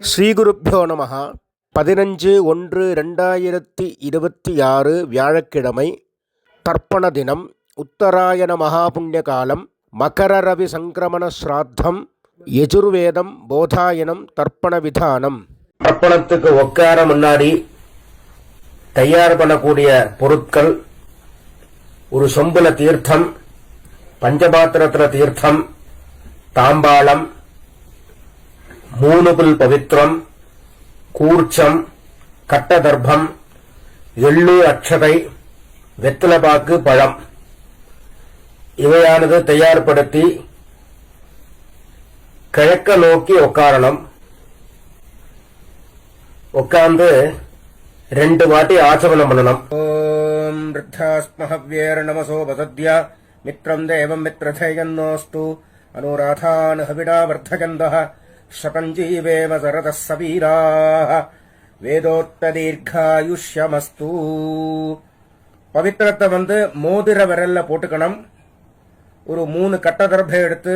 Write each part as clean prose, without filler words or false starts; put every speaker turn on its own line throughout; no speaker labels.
ஸ்ரீகுருப்போ நம. 15/1/2026 வியாழக்கிழமை. தர்ப்பண தினம். உத்தராயண மகாபுண்ணிய காலம். மகர ரவி சங்கிரமண ஸ்ராத்தம். யஜுர்வேதம். போதாயனம். தர்ப்பண விதானம்.
தர்ப்பணத்துக்கு உட்கார முன்னாடி தயார் பண்ணக்கூடிய பொருட்கள்: ஒரு சொம்புல தீர்த்தம், பஞ்சபாத்திரத்துல தீர்த்தம், தாம்பாளம், 3 புல் பவித்ரம், கூர்ச்சம், கட்டதர்ப்பம், எள்ளு, அக்ஷதை, வெத்தலைப்பாக்கு, பழம் இவையானது தயார்படுத்தி கிழக்க நோக்கி உட்காரணும். உட்கார்ந்து 2 வாட்டி ஆச்சமனம் பண்ணணும். ஓம் ருத்தாஸ்மஹவ்யேர் நமசோ வசத்யா மித்ரம் தேவம் மித்ரதேயன்னோஸ்து அனுராதான் ஹவிடா வர்த்தகந்தः சபஞ்சீவேம சரதः சபீராः வேதோக்ததீர்காயுஷ்யமஸ்து. பவித்திரத்தை மோதிர விரல்ல போட்டுக்கணும். ஒரு 3 கட்ட தர்பை எடுத்து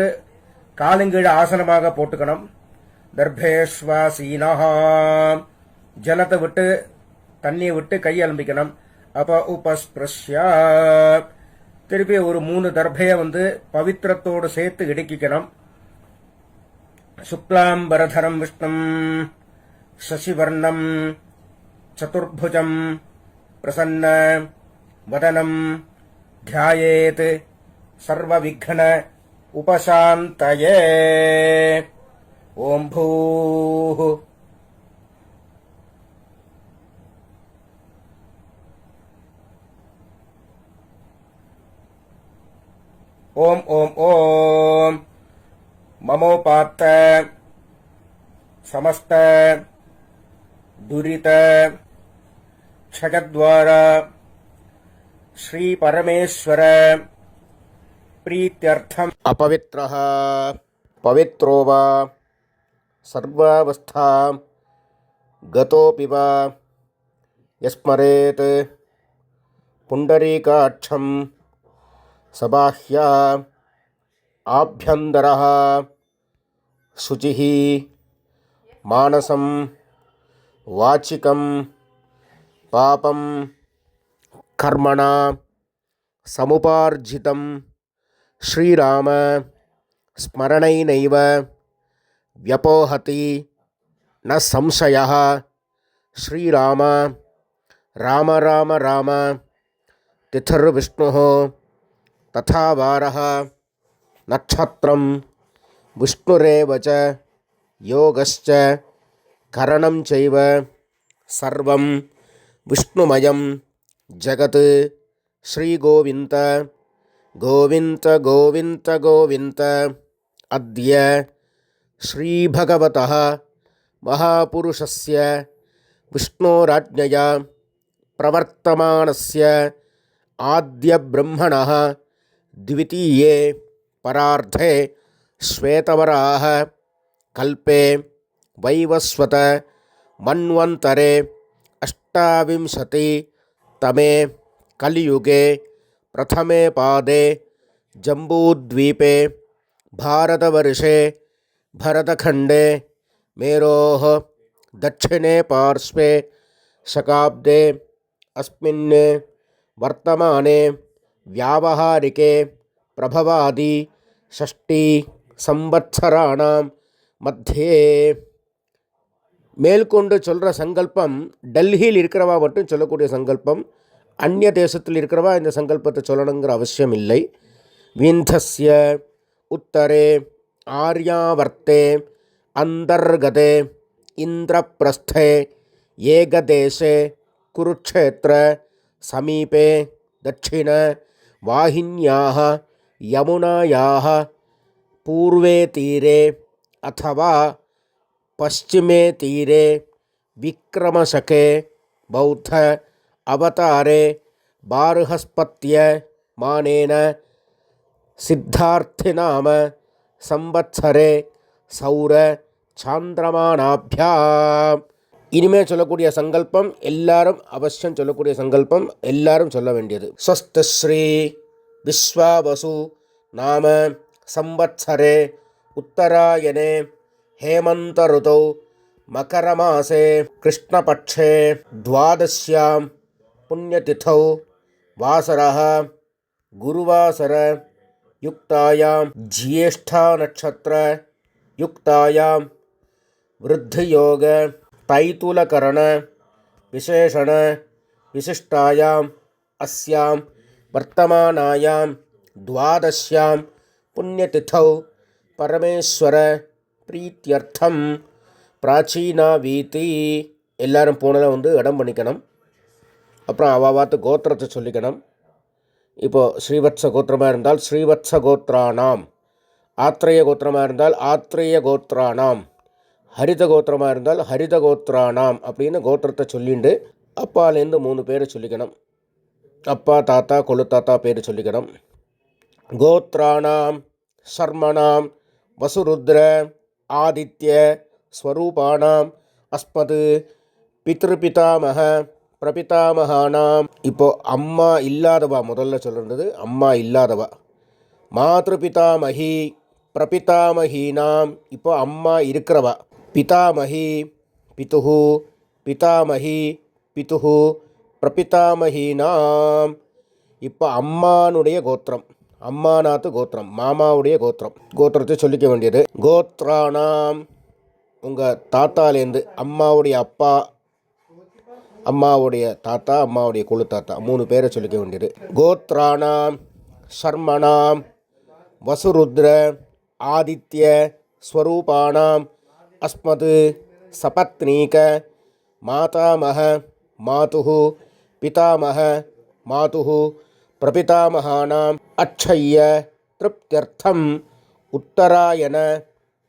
காலுங்கீழ ஆசனமாக போட்டுக்கணும். தர்பேஸ்வாசீனஹா, ஜலத்தை விட்டு தண்ணியை விட்டு கை அலம்பிக்கணும். அப்ப உபஸ்பிருஷ்யா, திருப்பி ஒரு 3 தர்பைய பவித்திரத்தோடு சேர்த்து இடுக்கிக்கணும். சுக்லாம்பரதரம் விஷ்ணும் சசிவர்ணம் சதுர்புஜம் பிரசன்ன வதனம் தியாயேத் சர்வவிக்ன உபசாந்தயே. ஓம் பூः ஓம் ஓம் ஓம் மமோபாத்த சமஸ்த துரித க்ஷயத்வார ஸ்ரீ பரமேஸ்வர பிரீத்யர்த்தம்.
அபவித்ரஹ பவித்ரோ வா சர்வாவஸ்தாம் கதோபி வா யஸ்மரேத் புண்டரீகாட்சம் சபாஹ்யா ஆப்யந்தரஹ சுசிः மானசம் வாச்சிகம் பாபம் கர்மணா சமுபார்ஜிதம் ஸ்ரீராம ஸ்மரணைனைவ வ்யபோஹதி ந சம்சயः. ஸ்ரீராம ராம ராம ராம திதிர்விஷ்ணுः ததா வாரः நக்ஷத்ரம் விஷ்ணுரேவ ச யோகஸ்ச கரணம் சைவ சர்வம் விஷ்ணுமயம் ஜகத். ஸ்ரீகோவிந்த கோவிந்த கோவிந்த கோவிந்த. அத்ய ஸ்ரீபகவதः மகாபுருஷஸ்ய விஷ்ணோராஜ்ஞயா பிரவர்த்தமானஸ்ய ஆத்ய பிரம்மணः द्वितीये परार्धे श्वेतवराह कल्पे वैवस्वत मन्वन्तरे 28तमे कलियुगे प्रथमे पादे जम्बूद्वीपे भारतवर्षे भरतखण्डे मेरोः दक्षिणे पार्श्वे शकाब्दे अस्मिन् वर्तमाने व्यावहारिके प्रभवादि 6 संवत्सराणां मध्ये. மேல்கொண்டு சொல்கிற சங்கல்பம் டெல்லியில் இருக்கிறவா மட்டும் சொல்லக்கூடிய சங்கல்பம். அந்நிய தேசத்தில் இருக்கிறவா இந்த சங்கல்பத்தை சொல்லணுங்கிற அவசியம் இல்லை. விந்தஸ்ய உத்தரே ஆர்யாவர்த்தே அந்தர்கதே இந்திரபிரஸ்தே ஏகதேசே குருக்ஷேத்திர சமீபே दक्षिण वाहिन्याः यमुनायाः पूर्वे तीरे अथवा पश्चिमे तीरे विक्रमशके बौद्ध अवतारे बार्हस्पत्य मानेन सिद्धार्थिनाम संवत्सरे सौर சாந்திரமானாபியாம். இனிமேல் சொல்லக்கூடிய சங்கல்பம் எல்லாரும் அவசியம் சொல்லக்கூடிய சங்கல்பம், எல்லாரும் சொல்ல வேண்டியது. ஸ்வஸ்திஸ்ரீ விஸ்வாவசு நாம சம்வத்சரே உத்தராயணே ஹேமந்த ருதௌ मकरमासे कृष्णपक्षे द्वादश्यां पुण्यतिथौ वासरः गुरुवासर युक्तायां ज्येष्ठनक्षत्र युक्तायां वृद्धियोग तैतुलकरण विशेषण विशिष्टायाम् अस्यां वर्तमानायां द्वादश्यां पुण्यतिथौ परमेश्वर प्रीत्यर्थम பிராச்சீனா வீதி எல்லாரும் போனதை வந்து இடம் பண்ணிக்கணும். அப்புறம் அவாவாத்து கோத்திரத்தை சொல்லிக்கணும். இப்போது ஸ்ரீவத்ச கோத்திரமாக இருந்தால் ஸ்ரீவத்ச கோத்ரானாம், ஆத்ரேய கோத்திரமாக இருந்தால் ஆத்ரேய கோத்ரானாம், ஹரித கோத்திரமாக இருந்தால் ஹரித கோத்ரானாம் அப்படின்னு கோத்திரத்தை சொல்லிண்டு அப்பாலேருந்து 3 பேரை சொல்லிக்கணும். அப்பா தாத்தா கொழு தாத்தா பேர் சொல்லிக்கணும். கோத்ரானாம் சர்மணாம் வசுருத்ர ஆதித்ய ஸ்வரூபானாம் அஸ்மது பித்ருபிதாமக பிரபிதாமகானாம். இப்போது அம்மா இல்லாதவா முதல்ல சொல்கிறது, அம்மா இல்லாதவா. மாத்ருபிதாமகி பிரபிதாமகீனாம், இப்போ அம்மா இருக்கிறவா. பிதாமகி பிதுஹு பிதாமகி பிதுஹு பிரபிதாமகீனாம். இப்போ அம்மானுடைய கோத்திரம், அம்மாநாத்து கோத்திரம், மாமாவுடைய கோத்திரம். கோத்திரத்தை சொல்லிக்க வேண்டியது. கோத்ரானாம் உங்கள் தாத்தாலேருந்து அம்மாவுடைய அப்பா, அம்மாவுடைய தாத்தா, அம்மாவுடைய கொழு தாத்தா 3 பேரை சொல்லிக்க வேண்டியது. கோத்ரானாம் சர்மணாம் வசுருத்ர ஆதித்ய ஸ்வரூபானாம் அஸ்மது சபத்னீக மாதாமக மாதுஹு பிதாமக மாதுஹு பிரபிதாமகானாம் அக்ஷய்ய திருப்தியர்த்தம் உத்தராயண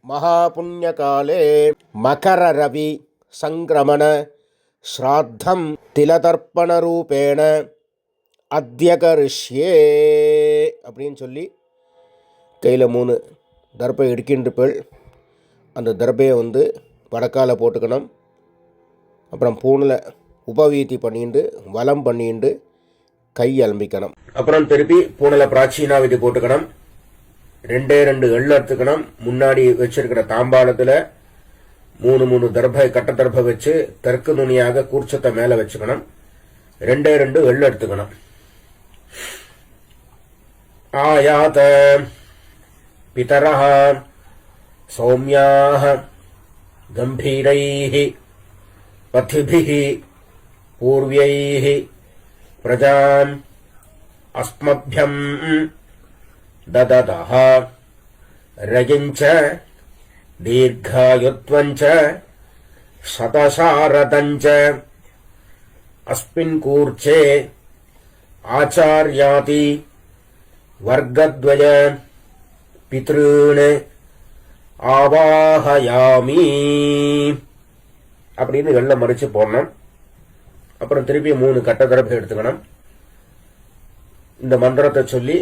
மகாபுண்ணியகாலே மகர ரவி சங்கிரமண ஸ்ராத்தம் திலதர்ப்பணரூபேண அத்தியகரிஷ்யே அப்படின்னு சொல்லி கையில் 3 தர்பை எடுக்கின்ற பேள். அந்த தர்பையை வந்து வடக்கால போட்டுக்கணும். அப்புறம் பூணில் உபவீதி பண்ணிட்டு வலம் பண்ணிட்டு கை அலம்பிக்கணும். அப்புறம் திருப்பி பூணில் பிராச்சீனா விதி போட்டுக்கணும். 2 எள்ளு அறுத்துக்கணும். முன்னாடி வச்சிருக்கிற தாம்பாளத்தில் 3 தர்பை கட்ட தர்பை வச்சு தெற்கு நுனியாக கூர்ச்சத்தை மேல வச்சுக்கணும். 2 எள்ளு எடுத்துக்கணும். ஆயாத பிதரஹ சௌமியாஹ கம்பீரைஹ பதிபிஹ பூர்வ்யைஹ பிரஜாம் அஸ்மப்யம் தததஹ ரகிஞ்ச தீர்காயுத்வஞ்ச சதசாரதஞ்ச அஸ்மின் கூர்ச்சே ஆச்சார்யாதி வர்க்கத்வய பித்ருன் ஆவாஹயாமி அப்படின்னு வெள்ளை மறிச்சு போடணும். அப்புறம் திருப்பி 3 கட்ட தரப்பு எடுத்துக்கணும். இந்த மந்திரத்தை சொல்லி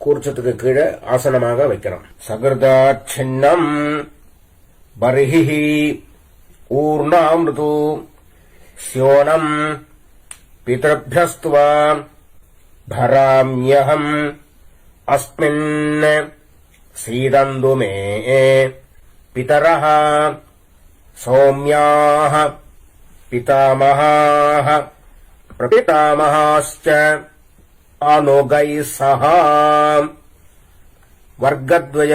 கூர்ச்சத்துக்கு கீழே ஆசனமாக வைக்கிறோம். சகிருதாட்சின்னம் பர்ஹி ஊர்ணாமிருது ஸ்யோனம் பிதர்பியஸ்துவா பராம்யஹம் அஸ்மின் சீதந்து மே பிதரஹ சௌம்யாஹ பிதாமஹாஹ பிரபிதாமஹாஸ்ச அனுகைः சஹ வர்க்கத்வய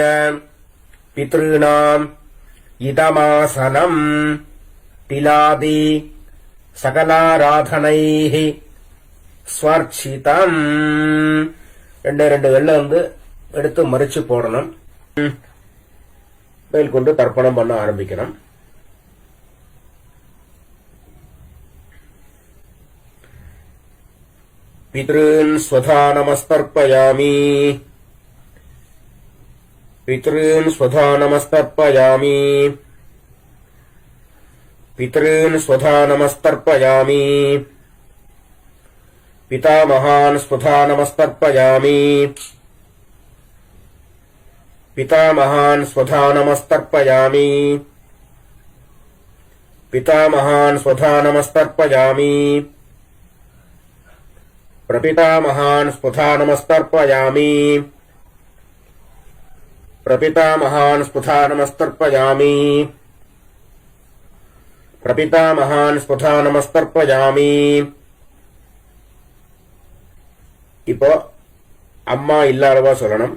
பித்ருணாம் இதமாசனம் திலாதி சகலாராதனைः ஸ்வர்ச்சிதம். 2 வெள்ளை வந்து எடுத்து மறிச்சு போடணும். மேல் கொண்டு தர்ப்பணம் பண்ண ஆரம்பிக்கணும். பித்ருன் ஸ்வதா நமஸ்தர்ப்பயாமி பித்ருன் ஸ்வதா நமஸ்தர்ப்பயாமி பித்ருன் ஸ்வதா நமஸ்தர்ப்பயாமி பிதாமகான் ஸ்வதா நமஸ்தர்ப்பயாமி பிதாமகான் ஸ்வதா நமஸ்தர்ப்பயாமி பிதாமகான் ஸ்வதா நமஸ்தர்ப்பயாமி பிரபிதாமகான் ஸ்வதா நமஸ்தர்ப்பயாமி பிரபிதாமகான் ஸ்வதா நமஸ்தர்ப்பயாமி
பிரபிதாமகான் ஸ்வதா நமஸ்தர்ப்பயாமி. இப்போ அம்மா இல்லாதவா சொல்லணும்.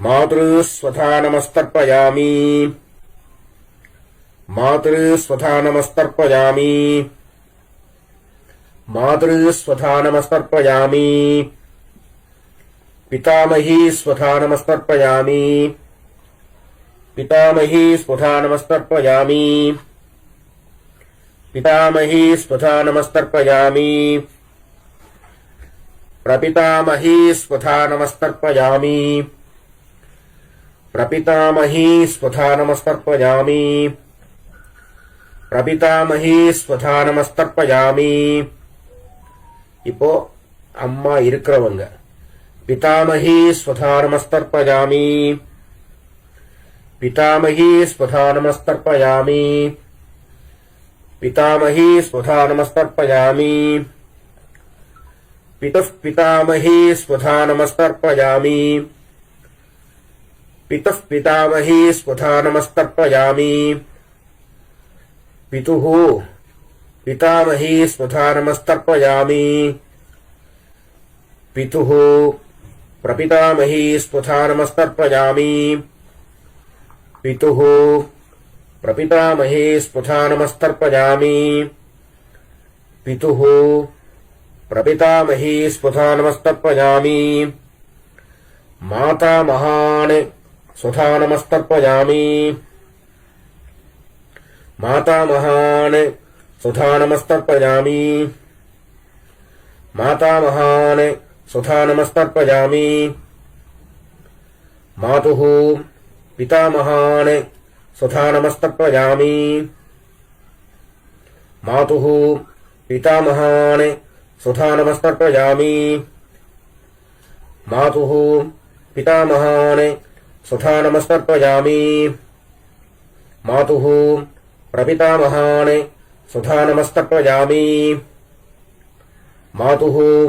மாத்ரு ஸ்வதா நமஸ்தர்ப்பயாமி. மாத்ரு ஸ்வதா நமஸ்தர்ப்பயாமி. மாத்ரு ஸ்வதா நமஸ்தர்ப்பயாமி. पितामही स्वधा नमस्तर्पयामि. पितामही स्वधा नमस्तर्पयामि. पितामही स्वधा नमस्तर्पयामि. प्रपितामही स्वधा नमस्तर्पयामि. प्रपितामही स्वधा नमस्तर्पयामि. प्रपितामही स्वधा नमस्तर्पयामि. இப்போ அம்மா இருக்கிறவங்க पितामही स्वधा नमस्तर्पयामि. पितामही स्वधा नमस्तर्पयामि. पितामही स्वधा नमस्तर्पयामि. पितुः पितामही स्वधा नमस्तर्पयामि. पितुः पितामही स्वधा नमस्तर्पयामि. पितुः पितामही स्वधा नमस्तर्पयामि. पितुः प्रपितामही स्वधा नमस्तर्पयामि. पितुः प्रपितामही स्वधा नमस्तर्पयामि. पितुः प्रपितामही स्वधा नमस्तर्पयामि. मातामहान् स्वधा नमस्तर्पयामि. मातामहान् स्वधा नमस्तर्पयामि. मातामहान् स्वधा नमस्तर्पयामि. मातुः पितामहान् स्वधा नमस्तर्पयामि. मातुः पितामहान् स्वधा नमस्तर्पयामि. मातुः पितामहान् स्वधा नमस्तर्पयामि. मातुः प्रपितामहान् स्वधा नमस्तर्पयामि. मातुः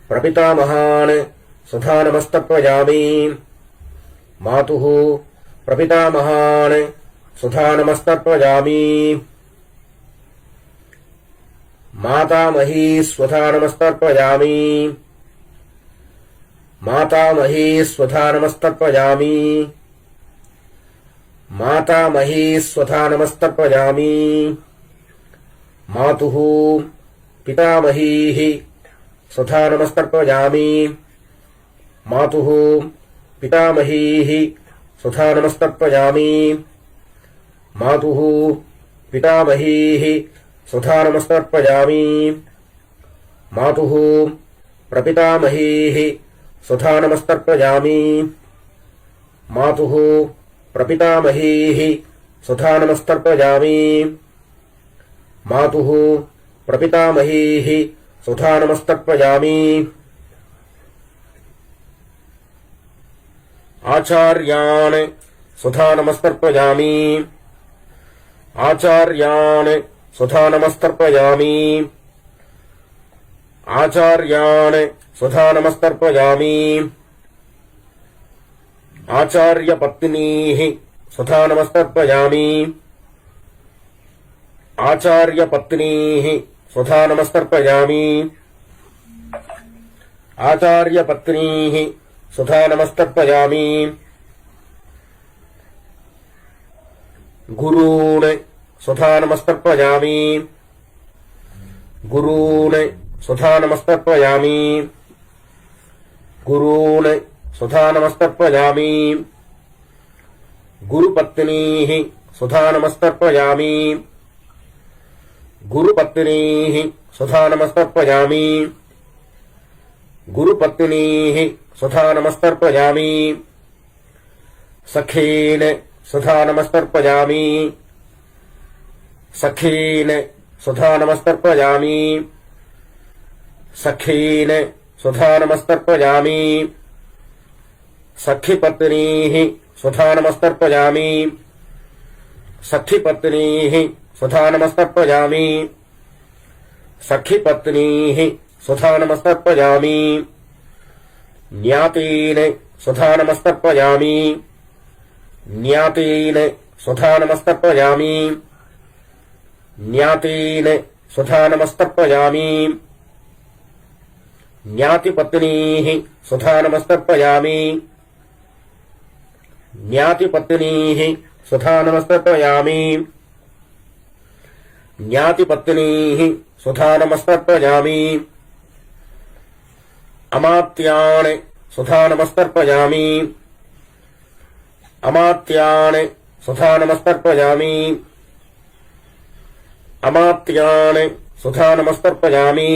प्रपितामहान् स्वधा नमस्तर्पयामि. मातुः प्रपितामहान् स्वधा नमस्तर्पयामि. मातामही स्वधा नमस्तर्पयामि. मातामही स्वधा नमस्तर्पयामि. मातामही स्वधा नमस्तर्पयामि. मातुः पितामहीः स्वधा नमस्तर्पयामि. मातुः पितामहीः स्वधा नमस्तर्पयामि. मातुः पितामहीः स्वधा नमस्तर्पयामि. मातुः प्रपितामहीः स्वधा नमस्तर्पयामि. मातुः प्रपितामहीः स्वधा नमस्तर्पयामि. मातुः प्रपितामहीः स्वधा नमस्तर्पयामि. आचार्यान् स्वधा नमस्तर्पयामि. आचार्यान् स्वधा नमस्तर्पयामि. आचार्यान् स्वधा नमस्तर्पयामि. आचार्यपत्नीः स्वधा नमस्तर्पयामि. आचार्यपत्नीः स्वधा नमस्तर्पयामि. आचार्यपत्नीः स्वधा नमस्तर्पयामि. गुरून् स्वधा नमस्तर्पयामि. गुरून् स्वधा नमस्तर्पयामि. गुरून् स्वधा नमस्तर्पयामि. गुरुपत्नीः स्वधा नमस्तर्पयामि. गुरुपत्नीः स्वधा नमस्तर्पयामि. गुरुपत्नीः स्वधा नमस्तर्पयामि. सखीन् स्वधा नमस्तर्पयामि. सखीन् स्वधा नमस्तर्पयामि. सखीन् स्वधा नमस्तर्पयामि. सखीपत्नीः स्वधा नमस्तर्पयामि. सखीपत्नीः स्वधा नमस्तर्पयामि. सखीपत्नीः स्वधा नमस्तर्पयामि. ज्ञातीन् स्वधा नमस्तर्पयामि. ज्ञातीन् स्वधा नमस्तर्पयामि. ஞாதீன் சுதாநமஸ்தர்ப்பயாமி ஞாதிபத்னீஹி சுதாநமஸ்தர்ப்பயாமி ஞாதிபத்னீஹி சுதாநமஸ்தர்ப்பயாமி ஞாதிபத்னீஹி சுதாநமஸ்தர்ப்பயாமி அமாத்யான் சுதாநமஸ்தர்ப்பயாமி அமாத்யான் சுதாநமஸ்தர்ப்பயாமி அமாத்யான் சுதாநமஸ்தர்ப்பயாமி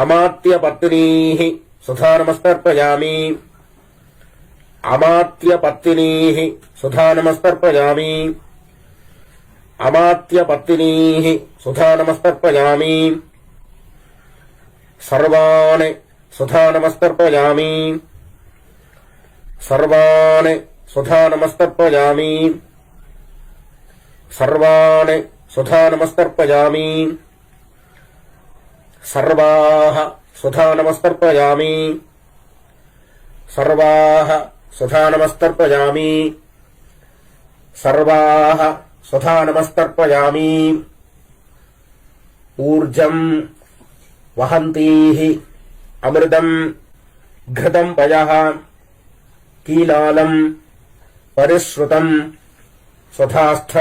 அமாத்யபத்னீஹி சுதாநமஸ்தர்ப்பயாமி அமாத்யபத்னீஹி சுதாநமஸ்தர்ப்பயாமி அமாத்யபத்னீஹி சுதாநமஸ்தர்ப்பயாமி சர்வான் சுதாநமஸ்தர்ப்பயாமி சர்வான் சுதாநமஸ்தர்ப்பயாமி சர்வான் சுதாநமஸ்தர்ப்பயாமி சர்வாஹ சுதாநமஸ்தர்ப்பயாமி சர்வாஹ சுதாநமஸ்தர்ப்பயாமி சர்வாஹ சுதாநமஸ்தர்ப்பயாமி ஊர்ஜம் வஹந்தீஹி அமிர்தம் घृतं पयः कीलालं परिश्रुतं स्वधास्थ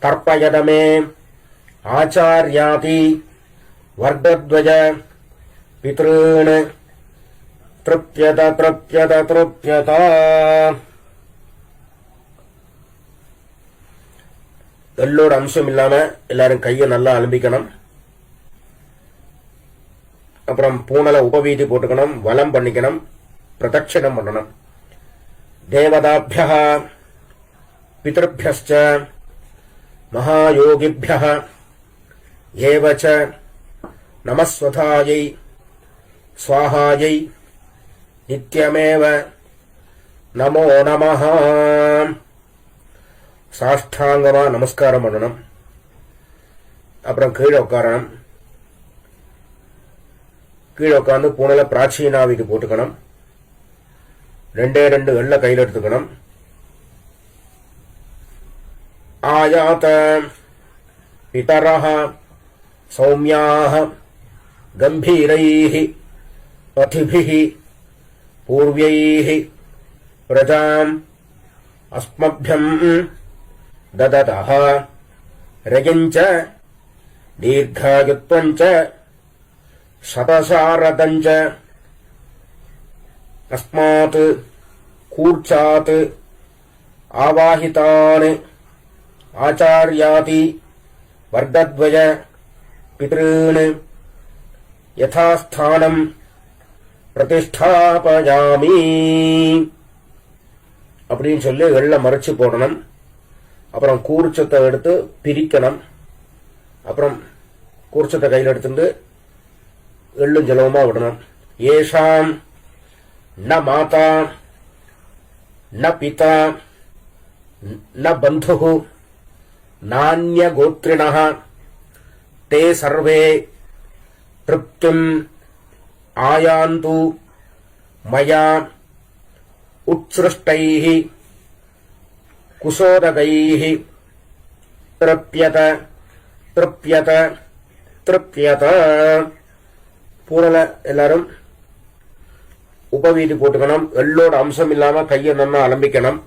तर्पयद मे आचार्याति वर्गद्वय पितॄन् तृप्यत तृप्यत तृप्यत. எள்ளோட அம்சம் இல்லாம எல்லாரும் கையை நல்லா அலம்பிக்கணும். அப்புறம் பூனல உபவீதி போட்டுக்கணும், வலம் பண்ணிக்கணும், பிரதட்சணம் பண்ணணும். தேவதாபியः பிதர்பியஸ்ச மகாயோகிபியः ஏவச நமஸ்வதாயை ஸ்வாஹாயை நித்யமேவ நமோ நமஹ. சாஷ்டாங்கமா நமஸ்காரம் பண்ணணும். அப்புறம் கீழே உட்காரணும். கீழே உட்காந்து பூனல பிராச்சீனாவிதி போட்டுக்கணும். 2 வெள்ள கையில் எடுத்துக்கணும். ஆயாத பிதரஹ சௌமியாஹ கம்பீரைஹி பதிபிஹி பூர்வைஹி பிரஜாம் அஸ்மப்யம் தததஹ ரயஞ்ச தீர்காயுத்வஞ்ச சதசாரதஞ்ச அஸ்மாத் கூர்ச்சாத் ஆவாஹிதான் ஆச்சார்யாதி வர்கத்வய பித்ருன் யதாஸ்தானம் பிரதிஷ்டாபயாமி அப்படின்னு சொல்லி வெள்ள மறைச்சு போடணும். அப்புறம் கூர்ச்சத்தை எடுத்து பிரிக்கணும். அப்புறம் கூர்ச்சத்தை கையில் எடுத்துட்டு எள்ளும் ஜலவுமா விடணும். ஏஷாம் ந மாதா ந பிதா ந பந்து நான்ய கோத்ரிணः தே சர்வே திருப்திம் ஆயாந்து மயா உத்ஸ்ருஷ்டைः குசோதகைः திருப்யத திருப்யத திருப்யத. பூனல எல்லாரும் உபவீதி போட்டுக்கணும். எள்ளோட அம்சம் இல்லாம கையை நல்லா அலம்பிக்கணும்.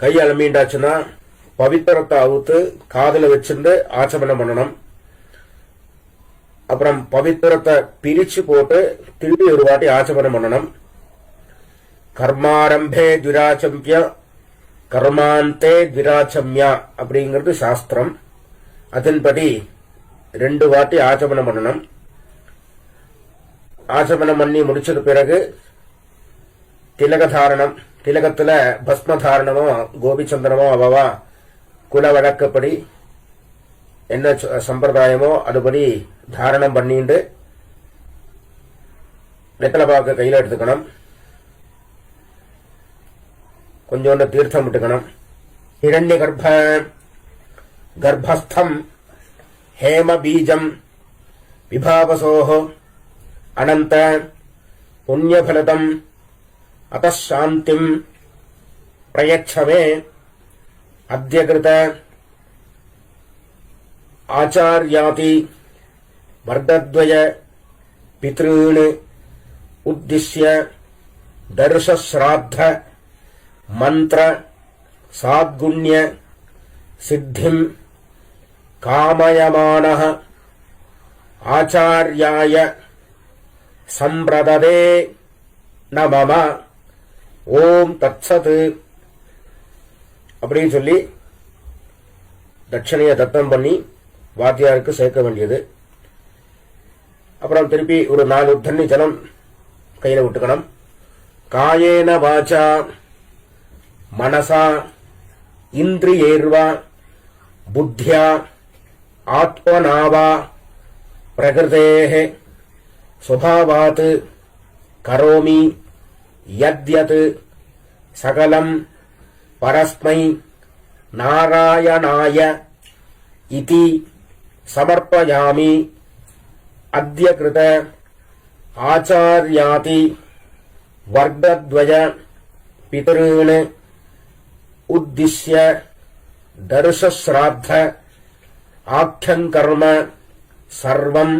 கையை அலம்பிண்டாச்சுன்னா பவித்திரத்தை அவுத்து காதுல வச்சிருந்து ஆச்சமனம் பண்ணணும். அப்புறம் பவித்திரத்தை பிரிச்சு போட்டு திருப்பி ஒரு வாட்டி ஆச்சமனம் பண்ணணும். கர்மாரம்பே த்விராச்சம்ய கர்மாந்தே த்விராச்சம்யா அப்படிங்கிறது சாஸ்திரம். அதன்படி 2 வாட்டி ஆச்சமனம் பண்ணணும். ஆச்சமனம் பண்ணி முடிச்சது பிறகு திலக தாரணம். திலகத்துல பஸ்ம தாரணமோ கோபிச்சந்திரமோ அவவா குல வழக்கப்படி என்ன சம்பிரதாயமோ அதுபடி தாரணம் பண்ணிட்டு வெத்தலைப்பாக்க கையில எடுத்துக்கணும். கொஞ்சோண்டு தீர்த்தம் விட்டுக்கணும். ஹிரண்ய கர்ப்பஸ்தம் ஹேம பீஜம் விபாவசோஹ அனந்த புண்ணியபலதம் அத சாந்திம் பிரயச்சமே अद्यकृत आचार्याति वर्गद्वय पितॄन् उद्दिश्य दर्शश्राद्ध मंत्र साद्गुण्य सिद्धिं कामयमानः आचार्याय संप्रददे न मम ஓம் தத்சத் அப்படின்னு சொல்லி தட்சணையை தத்தம் பண்ணி வாத்தியாருக்கு சேர்க்க வேண்டியது. அப்புறம் திருப்பி ஒரு 4 உத்தண்ணி ஜலம் கையில விட்டுக்கணும். காயேன வாச்சா மனசா இந்திரியேர்வா புத்தியா ஆத்மனாவா பிரகிருதேஹ சுபாவாத் கரோமி யத்யத் சகலம் பரஸ்மை நாராயணாய இதி சமர்ப்பயாமி. அத்ய கிருத ஆச்சார்யாதி வர்க்கத்வய பிதॄன் உத்திஷ்ய தர்ஷஸ்ராத்த ஆக்யங்கர்ம சர்வம்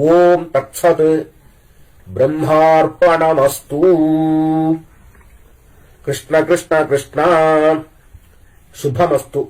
ஓம் தத்சத் ब्रह्मार्पणमस्तु. कृष्ण कृष्ण कृष्ण शुभमस्तु.